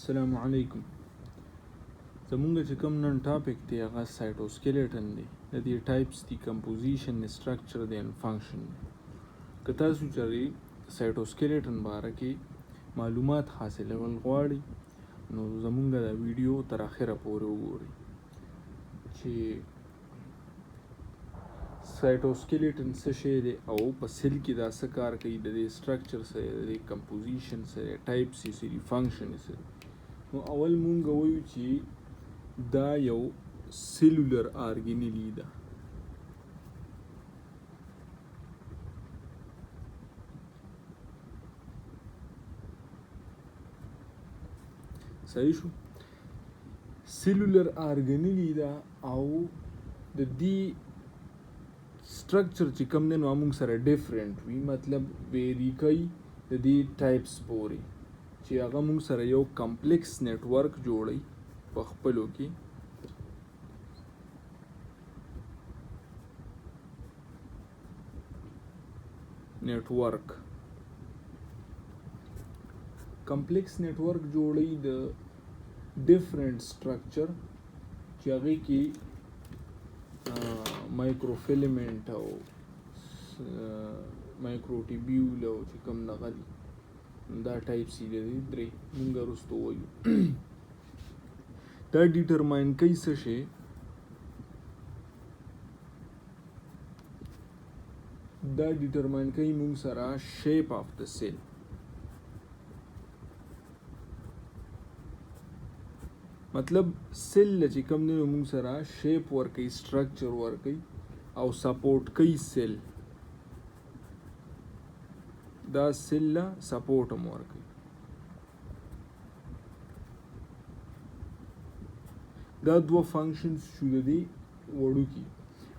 السلام علیکم. زمونږ چې کوم نن ټاپک دی هغه سایټوسکیلیټن دی. د دې ټایپس دی کمپوزیشن، سټرکچر دی اینڈ فنکشن دی. که تاسو چېرې سایټوسکیلیټن باره کې معلومات حاصلول غواړئ نو زمونږ د ویډیو تر اخره پورې وګورئ چې سایټوسکیلیټن څه شی دی او په سیل کې دا څه کار کوي، د دې سټرکچر څه دی، د دې کمپوزیشن څه دی، ټایپس یې څه دي، فنکشن یې څه دی. نو اول مونږ وایو چې دا یو سیلولر آرګینیلی ده. صحیح شو؟ سیلولر آرګینیلی ده او د دې سټرکچر چې کوم دی نو موږ سره ډیفرنٹ وي، مطلب ویری کوي د دې ټایپس پورې چې هغه موږ سره یو کمپلیکس نیټورک جوړي په خپلو کې. نیټورک کمپلیکس نیټورک جوړي د ډیفرنٹ سټرکچر چې هغه کې مایکروفیلمنٹ او مایکروټیبیول او چې کوم دغه دي دا ټایپس یې دي درې مونږ وروسته وایو. دا ډیټرماین کوي څه شی، دا ډیټرماین کوي مونږ سره شیپ آف د سیل. مطلب سیل چې کوم دی مونږ سره شیپ ورکوي، سټرکچر ورکوي او سپورټ کوي سیل. دا سیل له سپورټ هم ورکوي. دا دوه فنکشنز شو د دې وړوکي.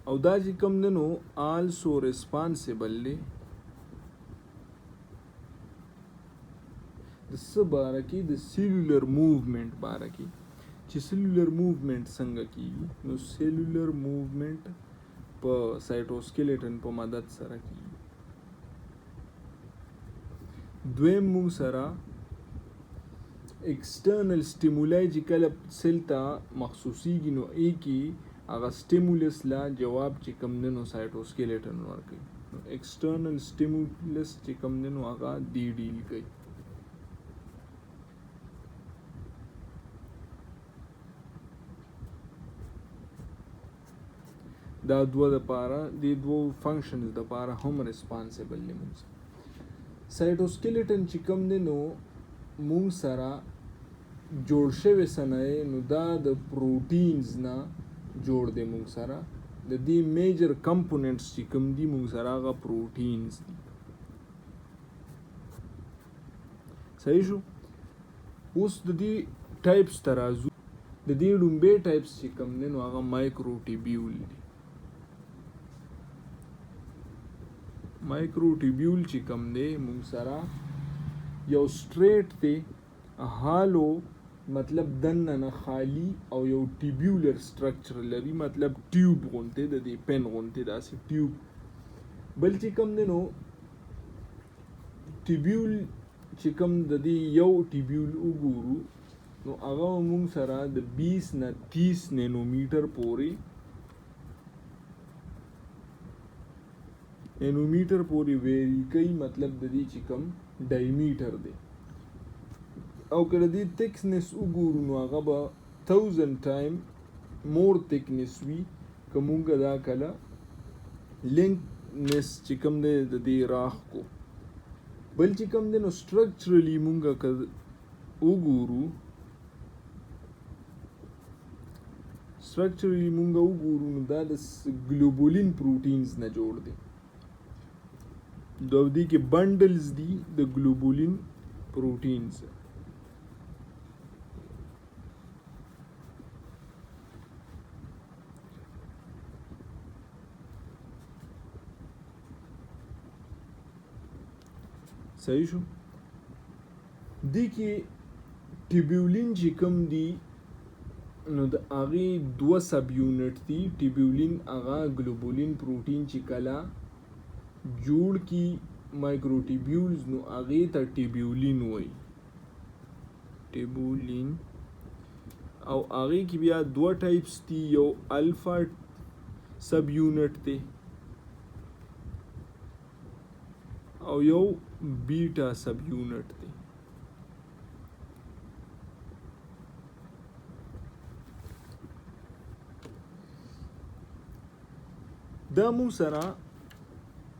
او دا چې کوم دی نو آلسو ریسپانسیبل دی د څه باره کې، د سیلولر موومنټ باره کې چې سیلولر موومنټ څنګه کیږي. نو سیلولر موومنټ په سایټوسکیلیټن په مدد سره کیږي. دویم مونږ سره ایکسټرنل سټیمولای چې کله سیل ته مخصوصیږي نو ای کې هغه سټیمولس لا جواب چې کوم دی نو سایټوسکیلیټن ورکوي. نو ایکسټرنل سټیمولس چې کوم دی نو هغه دی ډیل کوي. دا دوه د پاره د دوه فنکشنز د پاره هم ریسپانسیبل دی. مونږ سایټوسکیلیټن چې کوم دی نو مونږ سره جوړ شوی سنه نو دا د پروټینز نه جوړ دی. مونږ سره د دې میجر کمپوننټس چې کوم دي مونږ سره هغه پروټینز دي. صحیح شو؟ اوس د دې ټایپس ته راځو. د دې لومبی ټایپس چې کوم دی نو هغه مایکروټیبیول دی. مایکروټیبیول چې کوم دی مونږ سره یو سټریټ دی، هالو مطلب دننه نه خالی او یو ټیبیولر سټرکچر لري، مطلب ټیوب غونته د دې پن غونته داسې ټیوب. بل چې کوم دی نو ټیبیول چې کوم د دې یو ټیبیول وګورو نو هغه مونږ سره د 20 نه 30 نینومیټر پورې ویری کوي، مطلب د دې چې کوم ډایمیټر دی. او که د دې تھکنس وګورو نو هغه به 1000 ټایم مور تھکنس وي که مونږ دا کله لینکنس چې کوم دی د دې راخ کو. بل چې کوم دی نو سټرکچرلی مونږ که وګورو نو دا د ګلوبولین پروټینز نه جوړ دی. د دې کې بنډلز دي د ګلوبولین پروټینز. صحیح شو؟ دې کې ټیبیولین چې کوم دی نو د هغې دوه سب یونټ دي. ټیبیولین هغه ګلوبولین پروټین چې کله جوړ کی مایکروټیبیولز نو هغې ته ټیبیولین وایي. ټیبولین او هغې کې بیا دوه ټایپس دي، یو الفا سب یونټ دی او یو بیټا سب یونټ دی. دا مونږ سره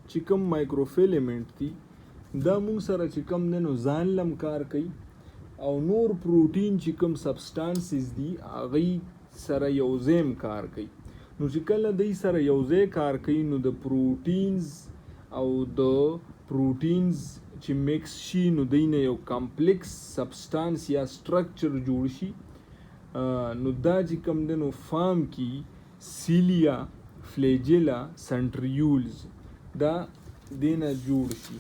چې کوم مایکروفیلمنٹ دي دا مونږ سره چې کوم دی نو ځان لم کار کوي او نور پروټین چې کوم سبسټانسز دي هغوی سره یو ځای کار کوي. نو چې کله دوی سره یو ځای کار کوي نو د پروټینز او د پروټینز چې میکس شي نو دوی نه یو کمپلیکس سبسټانس یا سټرکچر جوړ شي. نو دا چې کوم دی نو فارم کی سیلیا فلیجیلا سنټریولز دا دینه جوړ شي.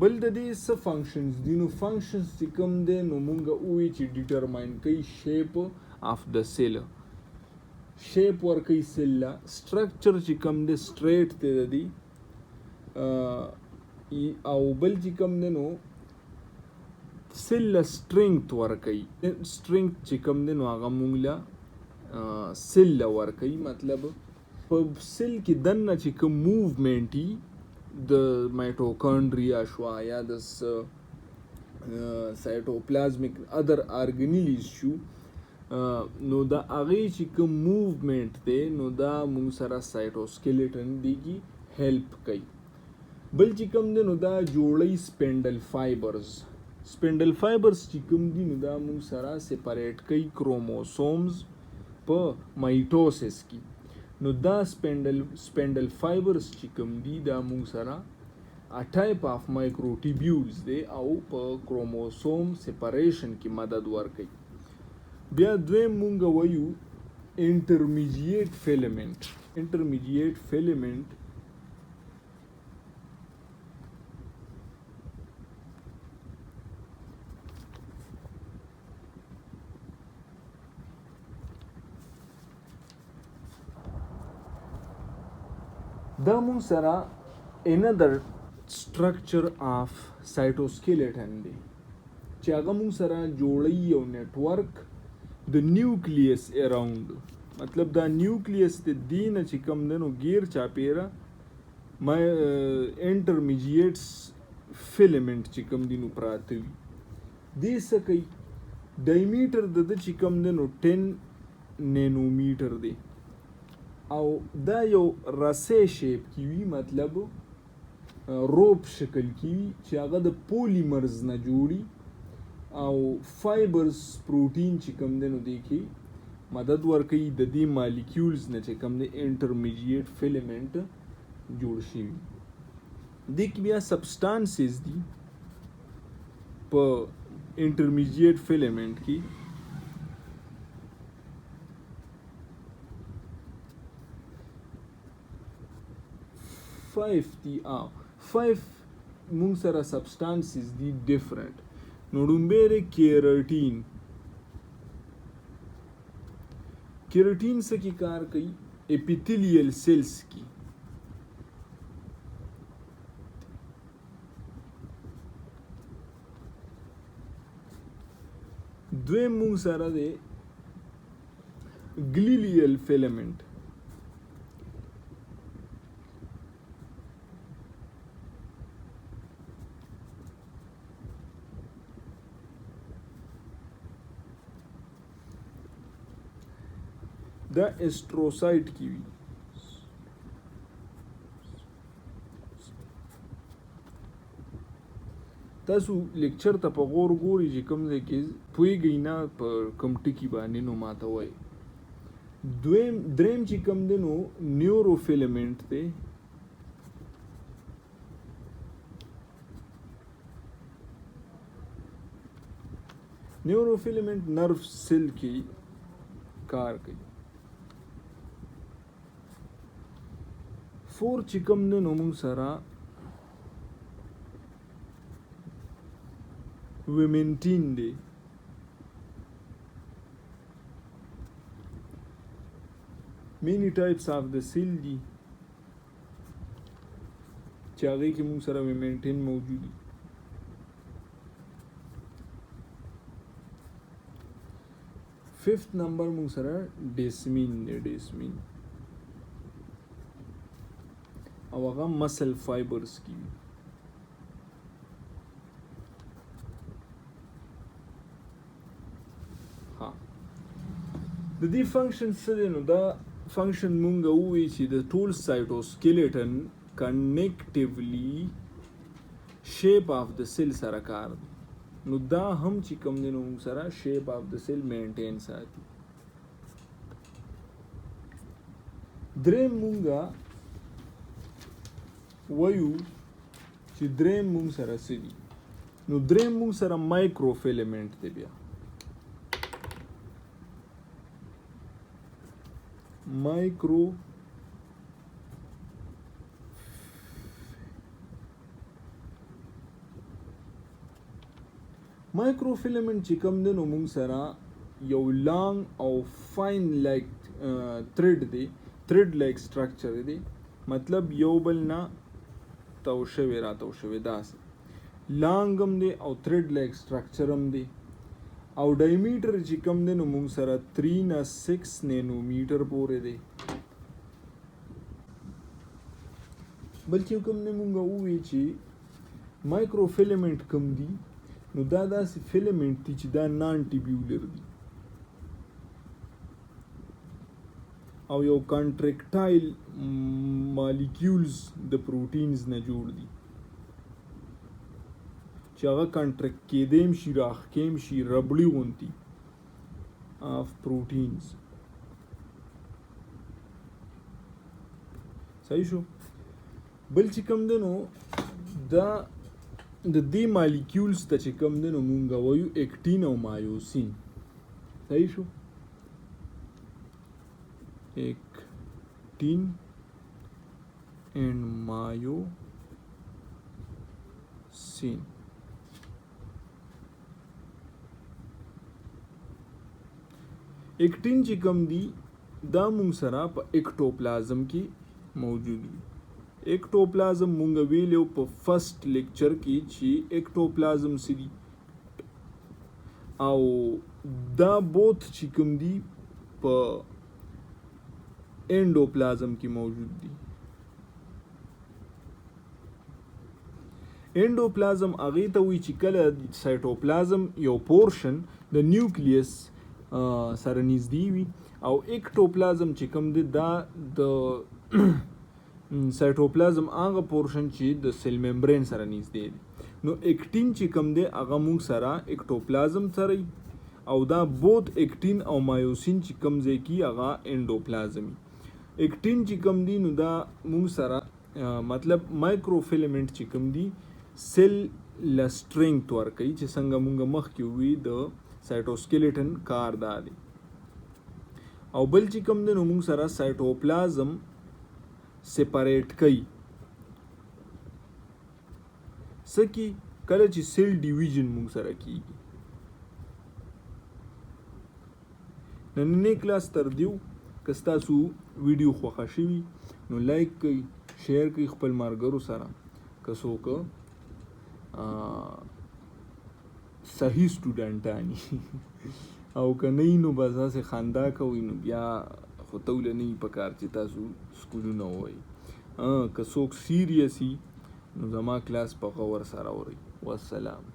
بل د دې څه فنکشنز دي؟ نو فنکشنز چې کوم دی نو مونږ ووایو چې ډیټرماین کوي شیپ آف د سیل، شیپ ورکوي سیل له، سټرکچر چې کوم دی سټریټ دی د دې، او بل چې کوم دی نو سیل له سټرینګث ورکوي. سټرینګث چې کوم دی نو هغه مونږ له سیل له ورکوي. مطلب په سیل کې دننه چې کوم موومنټ وي د مایټوکانډریا شو یا د سایټوپلازمیک ادر ارګنیلیز شو، نو دا هغې چې کوم موومنټ دی نو دا مونږ سره سایټوسکیلیټن دی کی هیلپ کوي. بل چې کوم دی نو دا جوړی سپینډل فایبرز. سپینډل فایبرز چې کوم دي نو دا مونږ سره سپریټ کوي کروموسومز په مایټوسس کې. نو دا سپینډل فایبرز چې کوم دي دا مونږ سره ا ټایپ آف مایکروټیبیولز دی او په کروموسوم سپریشن کې مدد ورکوي. بیا دویم مونږ وایو انټرمیډیټ فیلمنٹ. انټرمیډیټ فیلمنٹ دا مونږ سره اندر سټرکچر آف سایټوسکیلیټن دی چې هغه مونږ سره جوړی یو نیټورک د نیوکلیس اراوند. مطلب دا نیوکلیس د دې نه چې کوم دی نو غیر چاپیره انټرمیډیټ فیلمنٹ چې کوم دی نو پراته وي. دې څه کوي؟ ډایمیټر د ده چې کوم دی نو 10 نینومیټر دی او دا یو رسې شیپ کی وي، مطلب روپ شکل کی وي چې هغه د پولیمرز نه جوړي او فایبرز پروټین چې کوم دی نو دی کې مدد ورکوي د دې مالیکیولز نه چې کوم دی انټرمیډیټ فیلمنٹ جوړ شي. دې کې بیا سبسټانسز دي په انټرمیډیټ فیلمنٹ کې. 5 دي 5 مونږ سره سبسټانسز دي ډیفرنٹ. نو لومبی دی کیراټین. کیراټین څه کې کار کوي؟ اپیتیلیل سیلز کې. دویم مونږ سره دی ګلیلیل فیلمنٹ. دا اسټروسایټ کی وي. تاسو لیکچر ته په غور ګورئ چې کوم ځای کې پوهېږئ نه په کوم ټکي باندې نو ماته وایي. دریم چې کوم دی نو نیوروفیلمنٹ دی. نیوروفیلمنٹ نرو سیل کې کار کوي. 4 چې کوم دی نو موږ سره ویمنټین دی. many types of the cell دي چې هغې کې موږ سره ویمنټین موجود دي. 5th نمبر مونږ سره ډیسمین دی ډیسمین او هغه مسل فایبرز کی ها د دې فنکشن څه دی نو دا فنکشن مونږ ووایو چې د ټول سایټوسکیلیټن کنیکټیولی شیپ اف د سیل سره کار دی نو دا هم چې کوم دی نو مونږ سره شیپ اف د سیل مینټین ساتي دریم مونږه وایو چې دریم مونږ سره څه دي نو دریم مونږ سره مایکروفیلمنٹ دی بیا مایکروفیلمنٹ چې کوم دی نو مونږ سره یو لانګ او فاین لایک تھریډ دی تھریډ لایک سټرکچر دی مطلب یو بل نه تاو شوی داسې لانګ هم دی او تھریډ لایک سټرکچر هم دی او ډایمیټر چې کوم دی نو مونږ سره 3 نه 6 نینومیټر پورې دی بل چې کوم نه مونږ ووایو چې مایکروفیلمنٹ کوم دی نو دا داسې فیلمنٹ دی چې دا نان ټیبیولر دی او یو کانټریکټایل مالیکیولز د پروټینز نه جوړ دي چې هغه کانټریکټ کېدیم شي راښکیم شي ربړي غونتي اف پروټینز صحیح شو بل چې کوم دی نو دا د دې مالیکیولز ته چې کوم دی نو مونږ وایو اکټین او مایوسین صحیح شو Actin and myosin اکټین چې کوم دی دا مونږ سره په اکټوپلازم کې موجود وي اکټوپلازم مونږ ویلو په فرست لیکچر کې چې اکټوپلازم څه دی او دا بوت چې کوم دی په एंडोप्लाज्म की मौजूद दी एंडोप्लाज्म هغه ته وی چې کله سایټوپلازم یو پورشن د نیوکلیس سره نږدې وي او اکټوپلازم چې کوم دی دا د سایټوپلازم هغه پورشن چې د سیل ممبرین سره نږدې دی نو اکټین چې کوم دی هغه مونږ سره اکټوپلازم سره او دا بوت اکټین او مایوسین چې کوم ځای کی هغه اندوپلازمي اکټین چې کوم دی نو دا مونږ سره مطلب مایکروفیلمنٹ چې کوم دی سیل ل سټرینګث ورکوي چې څنګه مونږ مخکې وی د سایټوسکیلیټن کار دا دی او بل چې کوم دی نو مونږ سره سایټوپلازم سیپریټ کوي سکی کله چې سیل ډیویژن مونږ سره کیږي نننې کلاس تر دیو که ستاسو ویډیو خوښه شوي نو لایک کوئ شیر کوئ خپل ملګرو سره که څوک صحیح سټوډنټان او که نه وي نو بس هسې خندا کوئ نو بیا خو توله نه وي پکار چې تاسو سکولونه ووایئ که څوک سیریس وي نو زما کلاس په غور سره اورئ والسلام